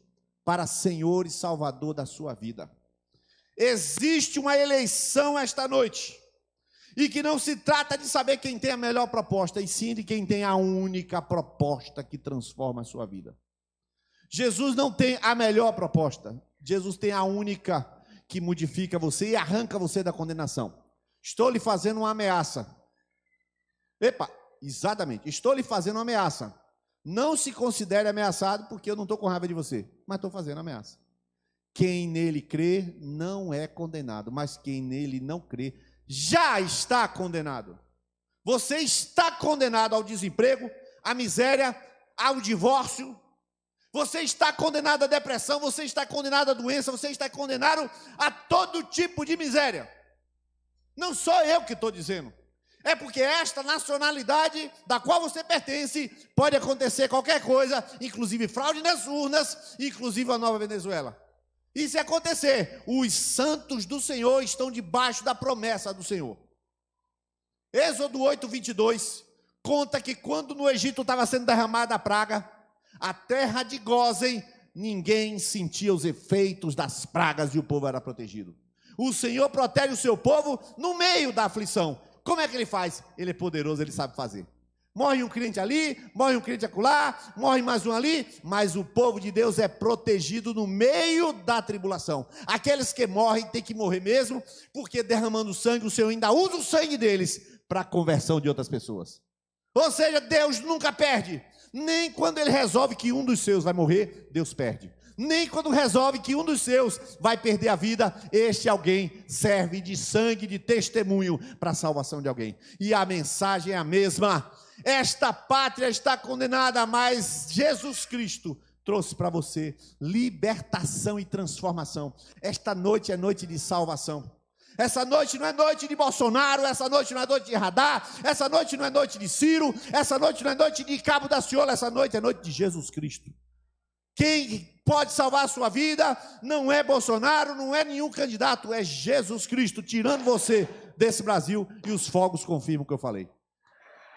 para Senhor e Salvador da sua vida. Existe uma eleição esta noite, e que não se trata de saber quem tem a melhor proposta, e sim de quem tem a única proposta que transforma a sua vida. Jesus não tem a melhor proposta, Jesus tem a única que modifica você e arranca você da condenação. Estou lhe fazendo uma ameaça. Epa, exatamente, estou lhe fazendo uma ameaça. Não se considere ameaçado, porque eu não estou com raiva de você, mas estou fazendo ameaça. Quem nele crê não é condenado, mas quem nele não crê já está condenado. Você está condenado ao desemprego, à miséria, ao divórcio. Você está condenado à depressão, você está condenado à doença, você está condenado a todo tipo de miséria. Não sou eu que estou dizendo. É porque esta nacionalidade da qual você pertence, pode acontecer qualquer coisa, inclusive fraude nas urnas, inclusive a nova Venezuela. E se acontecer, os santos do Senhor estão debaixo da promessa do Senhor. Êxodo 8:22 conta que quando no Egito estava sendo derramada a praga, a terra de Gósen, ninguém sentia os efeitos das pragas e o povo era protegido. O Senhor protege o seu povo no meio da aflição. Como é que ele faz? Ele é poderoso, ele sabe fazer. Morre um crente ali, morre um crente acolá, morre mais um ali, mas o povo de Deus é protegido no meio da tribulação. Aqueles que morrem têm que morrer mesmo, porque derramando sangue, o Senhor ainda usa o sangue deles para a conversão de outras pessoas. Ou seja, Deus nunca perde. Nem quando ele resolve que um dos seus vai morrer, Deus perde. Nem quando resolve que um dos seus vai perder a vida, este alguém serve de sangue, de testemunho para a salvação de alguém. E a mensagem é a mesma. Esta pátria está condenada, mas Jesus Cristo trouxe para você libertação e transformação. Esta noite é noite de salvação. Essa noite não é noite de Bolsonaro, essa noite não é noite de Radar, essa noite não é noite de Ciro, essa noite não é noite de Cabo da Ciolo, essa noite é noite de Jesus Cristo. Quem pode salvar a sua vida não é Bolsonaro, não é nenhum candidato, é Jesus Cristo, tirando você desse Brasil, e os fogos confirmam o que eu falei.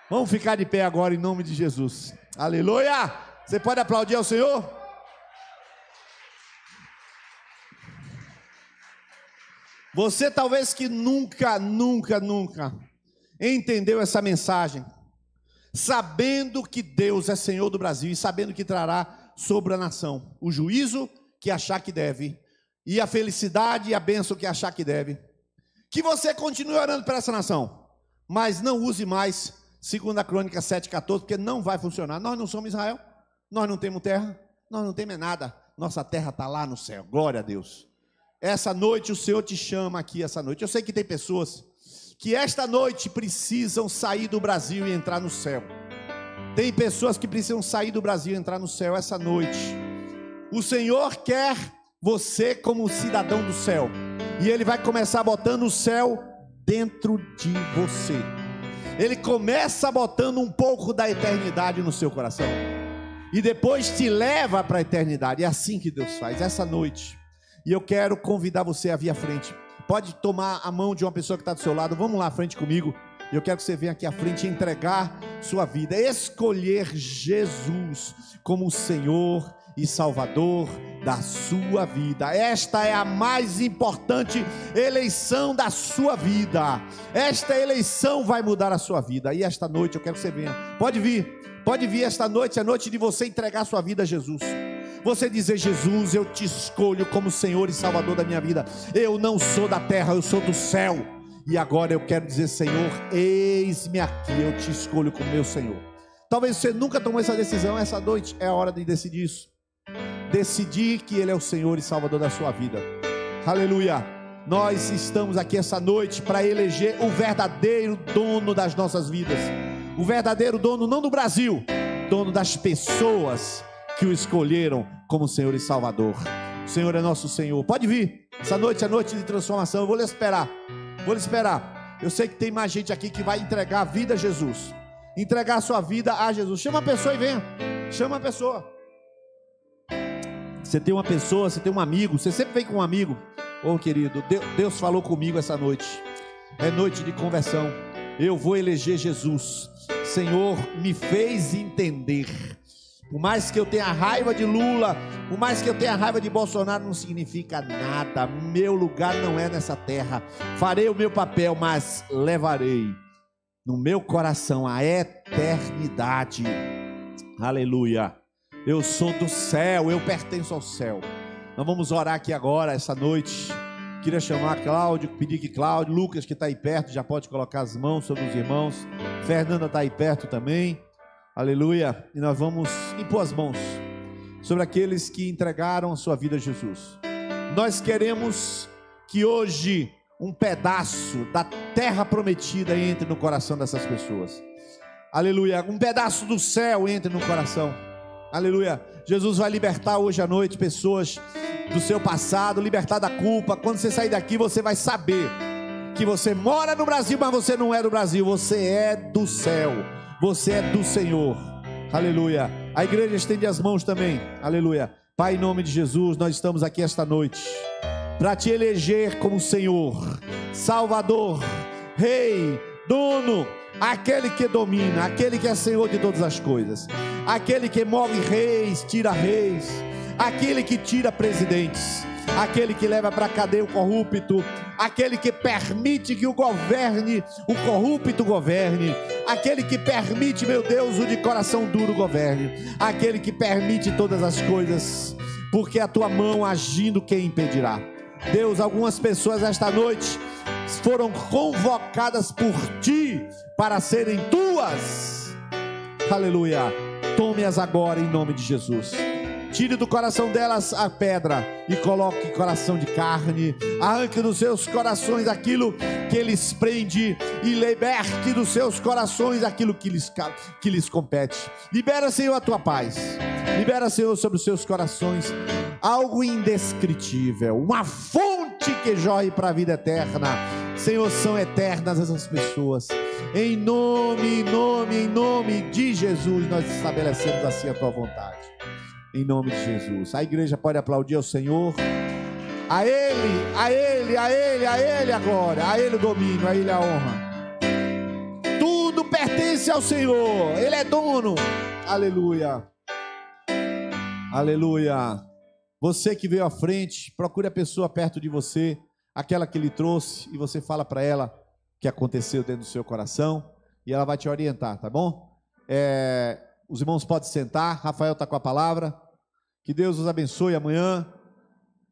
Vamos ficar de pé agora em nome de Jesus. Aleluia! Você pode aplaudir ao Senhor? Você talvez que nunca entendeu essa mensagem, sabendo que Deus é Senhor do Brasil e sabendo que trará sobre a nação o juízo que achar que deve, e a felicidade e a bênção que achar que deve, que você continue orando para essa nação, mas não use mais 2 Crônicas 7,14, porque não vai funcionar. Nós não somos Israel, nós não temos terra, nós não temos nada. nossa terra está lá no céu. Glória a Deus. Essa noite o Senhor te chama aqui, essa noite. Eu sei que tem pessoas que esta noite precisam sair do Brasil e entrar no céu. Tem pessoas que precisam sair do Brasil e entrar no céu essa noite. O Senhor quer você como cidadão do céu. E Ele vai começar botando o céu dentro de você. Ele começa botando um pouco da eternidade no seu coração. E depois te leva para a eternidade. É assim que Deus faz, essa noite. E eu quero convidar você a vir à frente. Pode tomar a mão de uma pessoa que está do seu lado. Vamos lá à frente comigo. Eu quero que você venha aqui à frente e entregar sua vida. Escolher Jesus como o Senhor e Salvador da sua vida. Esta é a mais importante eleição da sua vida. Esta eleição vai mudar a sua vida. E esta noite eu quero que você venha. Pode vir esta noite, é a noite de você entregar sua vida a Jesus. Você dizer: Jesus, eu te escolho como Senhor e Salvador da minha vida. Eu não sou da terra, eu sou do céu. E agora eu quero dizer: Senhor, eis-me aqui, eu te escolho como meu Senhor. Talvez você nunca tomou essa decisão. Essa noite é a hora de decidir isso. Decidir que Ele é o Senhor e Salvador da sua vida. Aleluia. Nós estamos aqui essa noite para eleger o verdadeiro dono das nossas vidas. O verdadeiro dono, não do Brasil, dono das pessoas que o escolheram como Senhor e Salvador. O Senhor é nosso Senhor. Pode vir. Essa noite é noite de transformação. Eu vou lhe esperar. Eu sei que tem mais gente aqui que vai entregar a vida a Jesus. Entregar a sua vida a Jesus. Chama a pessoa e venha. Chama a pessoa. Você tem uma pessoa, você tem um amigo. Você sempre vem com um amigo. Oh, querido, Deus falou comigo essa noite. É noite de conversão. Eu vou eleger Jesus. Senhor, me fez entender. Por mais que eu tenha raiva de Lula, por mais que eu tenha raiva de Bolsonaro, não significa nada. Meu lugar não é nessa terra. Farei o meu papel, mas levarei no meu coração a eternidade. Aleluia. Eu sou do céu, eu pertenço ao céu. Nós vamos orar aqui agora, essa noite. Queria chamar Cláudio, pedir que Cláudio, Lucas que está aí perto, já pode colocar as mãos sobre os irmãos. Fernanda está aí perto também. Aleluia. E nós vamos impor as mãos sobre aqueles que entregaram a sua vida a Jesus. Nós queremos que hoje um pedaço da terra prometida entre no coração dessas pessoas. Aleluia. Um pedaço do céu entre no coração. Aleluia. Jesus vai libertar hoje à noite pessoas do seu passado, libertar da culpa. Quando você sair daqui, você vai saber que você mora no Brasil, mas você não é do Brasil, você é do céu. Você é do Senhor. Aleluia. A igreja estende as mãos também. Aleluia. Pai, em nome de Jesus, nós estamos aqui esta noite para te eleger como Senhor, Salvador, Rei, Dono, aquele que domina, aquele que é Senhor de todas as coisas, aquele que move reis, tira reis, aquele que tira presidentes, aquele que leva para a cadeia o corrupto, aquele que permite que o corrupto governe, aquele que permite, meu Deus, o de coração duro governe, aquele que permite todas as coisas, porque a tua mão agindo, quem impedirá? Deus, algumas pessoas esta noite foram convocadas por ti para serem tuas. Aleluia. Tome-as agora em nome de Jesus. Tire do coração delas a pedra e coloque coração de carne. Arranque dos seus corações aquilo que lhes prende e liberte dos seus corações aquilo que lhes compete. Libera, Senhor, a tua paz. Libera, Senhor, sobre os seus corações algo indescritível, uma fonte que jorre para a vida eterna. Senhor, são eternas essas pessoas. Em nome de Jesus, nós estabelecemos assim a tua vontade. Em nome de Jesus. A igreja pode aplaudir ao Senhor. A Ele a glória, a Ele o domínio, a Ele a honra. Tudo pertence ao Senhor. Ele é dono. Aleluia. Aleluia. Você que veio à frente, procure a pessoa perto de você, aquela que lhe trouxe, e você fala para ela o que aconteceu dentro do seu coração, e ela vai te orientar, tá bom? Os irmãos podem sentar. Rafael está com a palavra. Que Deus os abençoe amanhã.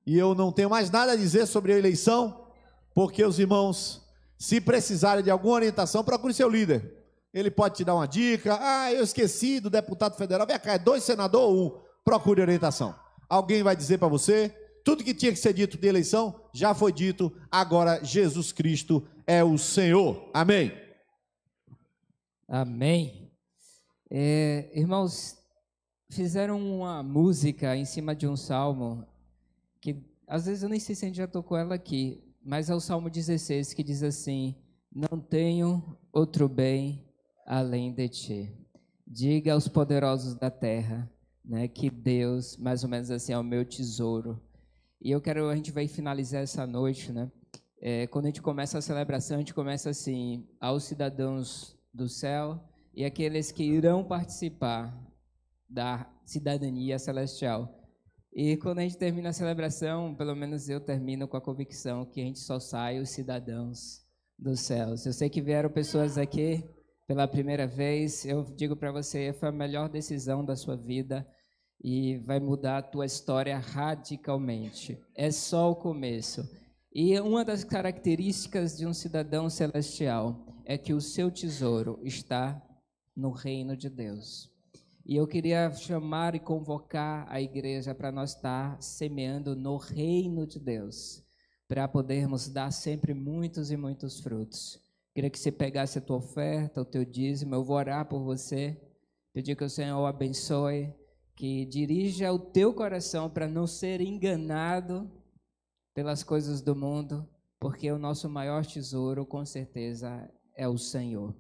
E eu não tenho mais nada a dizer sobre a eleição, porque os irmãos, se precisarem de alguma orientação, procure seu líder. Ele pode te dar uma dica. Eu esqueci do deputado federal. Vem cá, é 2 senadores ou 1? Procure orientação. Alguém vai dizer para você? Tudo que tinha que ser dito de eleição já foi dito. Agora Jesus Cristo é o Senhor. Amém. Amém. Irmãos, fizeram uma música em cima de um salmo que às vezes eu nem sei se a gente já tocou ela aqui, mas é o Salmo 16 que diz assim: não tenho outro bem além de ti. Diga aos poderosos da terra, né, que Deus, mais ou menos assim, é o meu tesouro. E a gente vai finalizar essa noite, né? Quando a gente começa a celebração, a gente começa assim: aos cidadãos do céu e aqueles que irão participar da cidadania celestial. E quando a gente termina a celebração, pelo menos eu termino com a convicção que a gente só sai os cidadãos dos céus. Eu sei que vieram pessoas aqui pela primeira vez, eu digo para você, foi a melhor decisão da sua vida e vai mudar a tua história radicalmente. É só o começo. E uma das características de um cidadão celestial é que o seu tesouro está no reino de Deus. E eu queria chamar e convocar a igreja para nós estar semeando no reino de Deus, para podermos dar sempre muitos e muitos frutos. Queria que você pegasse a tua oferta, o teu dízimo, eu vou orar por você, pedir que o Senhor o abençoe, que dirija o teu coração para não ser enganado pelas coisas do mundo, porque o nosso maior tesouro, com certeza, é o Senhor.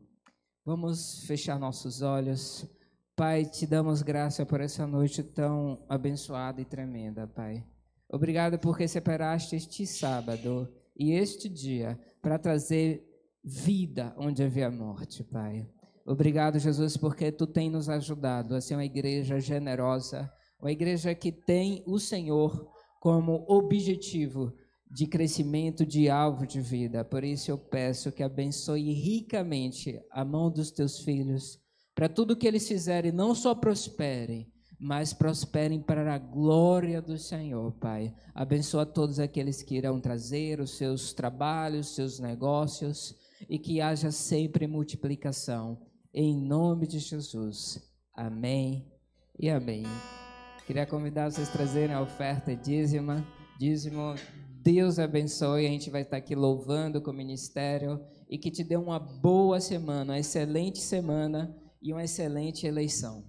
Vamos fechar nossos olhos. Pai, te damos graça por essa noite tão abençoada e tremenda, Pai. Obrigado porque separaste este sábado e este dia para trazer vida onde havia morte, Pai. Obrigado, Jesus, porque Tu tem nos ajudado a ser uma igreja generosa, uma igreja que tem o Senhor como objetivo de crescimento, de alvo de vida. Por isso eu peço que abençoe ricamente a mão dos Teus filhos, para tudo que eles fizerem, não só prosperem, mas prosperem para a glória do Senhor, Pai. Abençoa todos aqueles que irão trazer os seus trabalhos, seus negócios, e que haja sempre multiplicação. Em nome de Jesus. Amém e amém. Queria convidar vocês a trazerem a oferta dízimo. Deus abençoe. A gente vai estar aqui louvando com o ministério e que te dê uma boa semana, uma excelente semana e uma excelente eleição.